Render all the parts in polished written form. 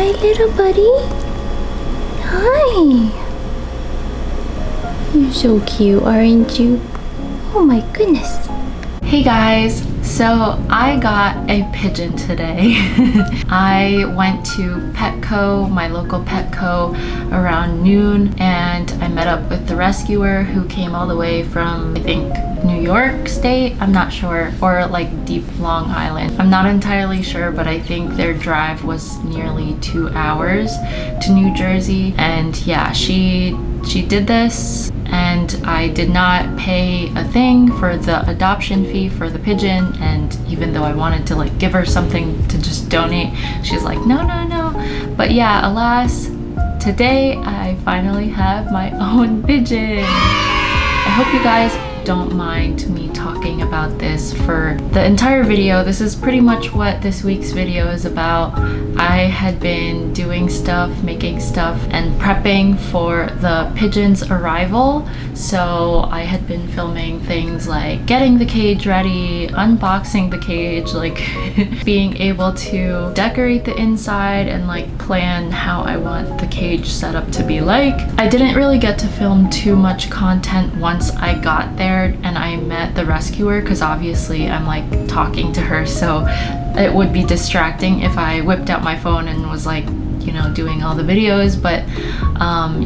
Hi, little buddy. Hi. You're so cute, aren't you? Oh my goodness. Hey guys, so I got a pigeon today. I went to Petco, my local Petco, around noon, and I met up with the rescuer who came all the way from, I think, New York State, I'm not sure, or like deep Long Island. I'm not entirely sure, but I think their drive was nearly 2 hours to New Jersey. And yeah, she did this, and I did not pay a thing for the adoption fee for the pigeon. And even though I wanted to like give her something to just donate, she's like, no. But yeah, alas, today I finally have my own pigeon. I hope you guys don't mind me talking about this for the entire video. This is pretty much what this week's video is about. I had been doing stuff, making stuff, and prepping for the pigeon's arrival. So I had been filming things like getting the cage ready, unboxing the cage, like being able to decorate the inside and like plan how I want the cage setup to be like. I didn't really get to film too much content once I got there and I met the rescuer, because obviously I'm like talking to her, so it would be distracting if I whipped out my phone and was like, you know, doing all the videos. But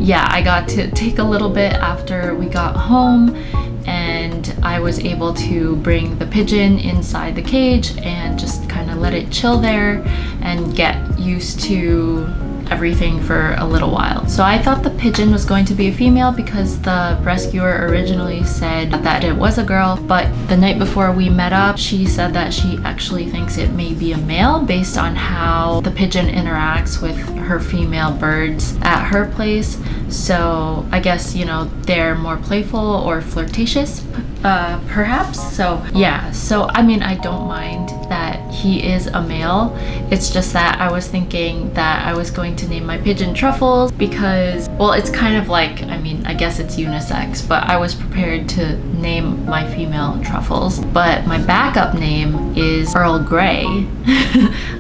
yeah, I got to take a little bit after we got home, and I was able to bring the pigeon inside the cage and just kind of let it chill there and get used to everything for a little while. So I thought the pigeon was going to be a female because the rescuer originally said that it was a girl, but the night before we met up, she said that she actually thinks it may be a male based on how the pigeon interacts with her female birds at her place. So I guess, you know, they're more playful or flirtatious, perhaps. So yeah, so I mean, I don't mind that he is a male. It's just that I was thinking that I was going to name my pigeon Truffles because, well, it's kind of like, I mean, I guess it's unisex, but I was prepared to name my female Truffles. But my backup name is Earl Grey,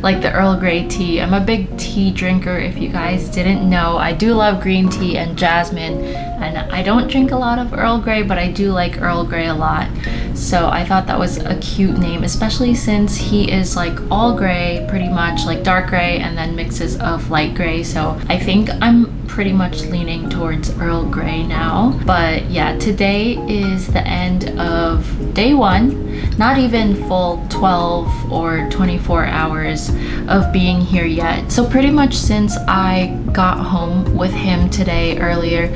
like the Earl Grey tea. I'm a big tea drinker, if you guys didn't know. I do love green tea and jasmine, and I don't drink a lot of Earl Grey, but I do like Earl Grey a lot. So I thought that was a cute name, especially since he is like all gray, pretty much like dark gray, and then mixes of light gray. So I think I'm pretty much leaning towards Earl Grey now. But yeah, today is the end of day 1, not even full 12 or 24 hours of being here yet. So pretty much since I got home with him today earlier,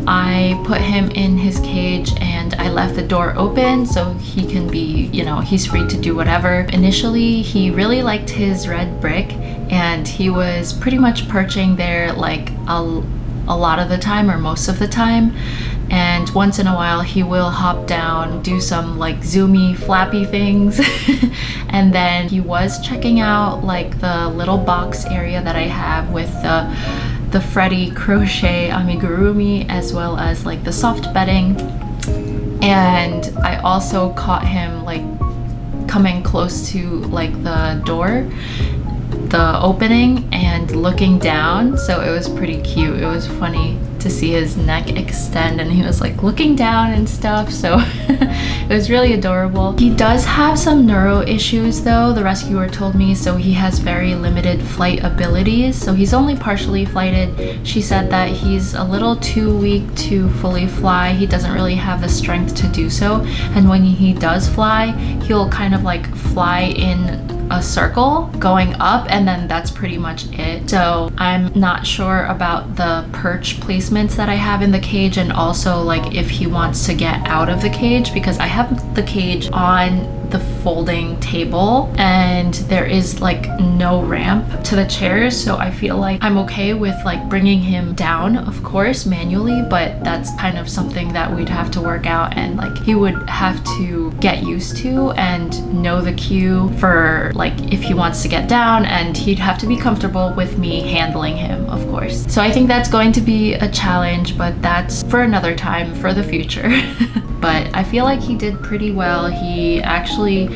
I put him in his cage and I left the door open so he can be, you know, he's free to do whatever. Initially, he really liked his red brick and he was pretty much perching there like a lot of the time, or most of the time. And once in a while he will hop down, do some like zoomy flappy things. And then he was checking out like the little box area that I have with the Freddy crochet amigurumi, as well as like the soft bedding. And I also caught him like coming close to like the door, the opening, and looking down. So it was pretty cute. It was funny to see his neck extend and he was like looking down and stuff. So it was really adorable. He does have some neuro issues though, the rescuer told me. So he has very limited flight abilities. So he's only partially flighted. She said that he's a little too weak to fully fly. He doesn't really have the strength to do so. And when he does fly, he'll kind of like fly in a circle going up, and then that's pretty much it. So I'm not sure about the perch placements that I have in the cage, and also like if he wants to get out of the cage, because I have the cage on the folding table and there is like no ramp to the chairs. So I feel like I'm okay with like bringing him down, of course, manually, but that's kind of something that we'd have to work out, and like he would have to get used to and know the cue for like if he wants to get down, and he'd have to be comfortable with me handling him, of course. So I think that's going to be a challenge, but that's for another time, for the future. But I feel like he did pretty well. He actually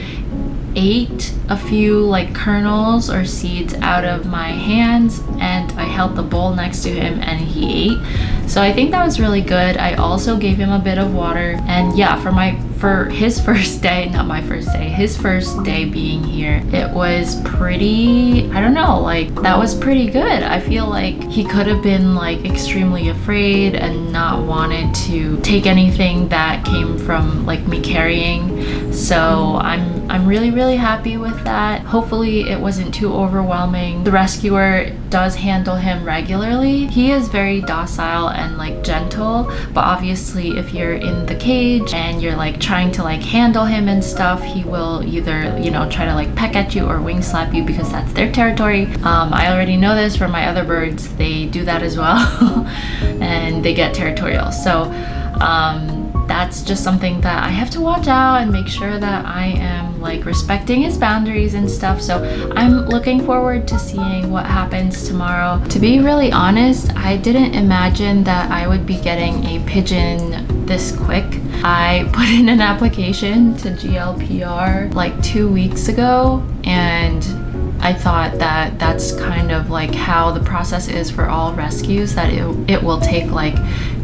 ate a few like kernels or seeds out of my hands, and I held the bowl next to him and he ate. So I think that was really good. I also gave him a bit of water, and yeah, for his first day, not my first day, his first day being here, it was pretty, I don't know, like that was pretty good. I feel like he could have been like extremely afraid and not wanted to take anything that came from like me carrying. So I'm really happy with that. Hopefully it wasn't too overwhelming. The rescuer does handle him regularly. He is very docile and like gentle, but obviously if you're in the cage and you're like trying to like handle him and stuff, he will either, you know, try to like peck at you or wing slap you because that's their territory. I already know this from my other birds. They do that as well and they get territorial. So that's just something that I have to watch out and make sure that I am like respecting his boundaries and stuff. So I'm looking forward to seeing what happens tomorrow. To be really honest, I didn't imagine that I would be getting a pigeon this quick. I put in an application to GLPR like 2 weeks ago, and I thought that that's kind of like how the process is for all rescues, that it will take like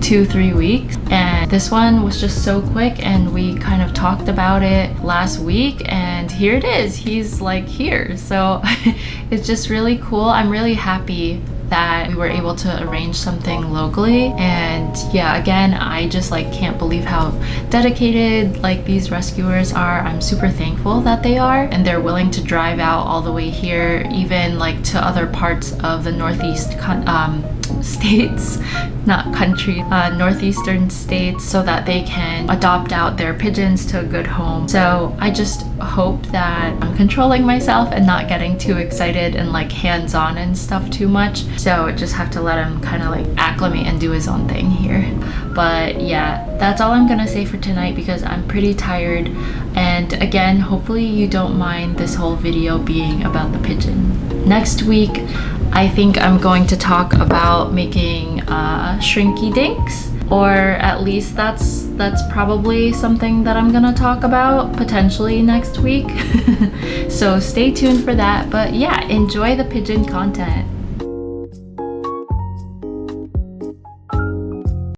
2-3 weeks. And this one was just so quick, and we kind of talked about it last week, and here it is. He's like here. So it's just really cool. I'm really happy that we were able to arrange something locally. And yeah, again, I just like can't believe how dedicated like these rescuers are. I'm super thankful that they are, and they're willing to drive out all the way here, even like to other parts of the northeast states, not country, northeastern states, so that they can adopt out their pigeons to a good home. So I just hope that I'm controlling myself and not getting too excited and like hands-on and stuff too much. So I just have to let him kind of like acclimate and do his own thing here. But yeah, that's all I'm gonna say for tonight because I'm pretty tired. And again, hopefully you don't mind this whole video being about the pigeon. Next week, I think I'm going to talk about making shrinky dinks, or at least that's probably something that I'm gonna talk about potentially next week. So stay tuned for that. But yeah, enjoy the pigeon content.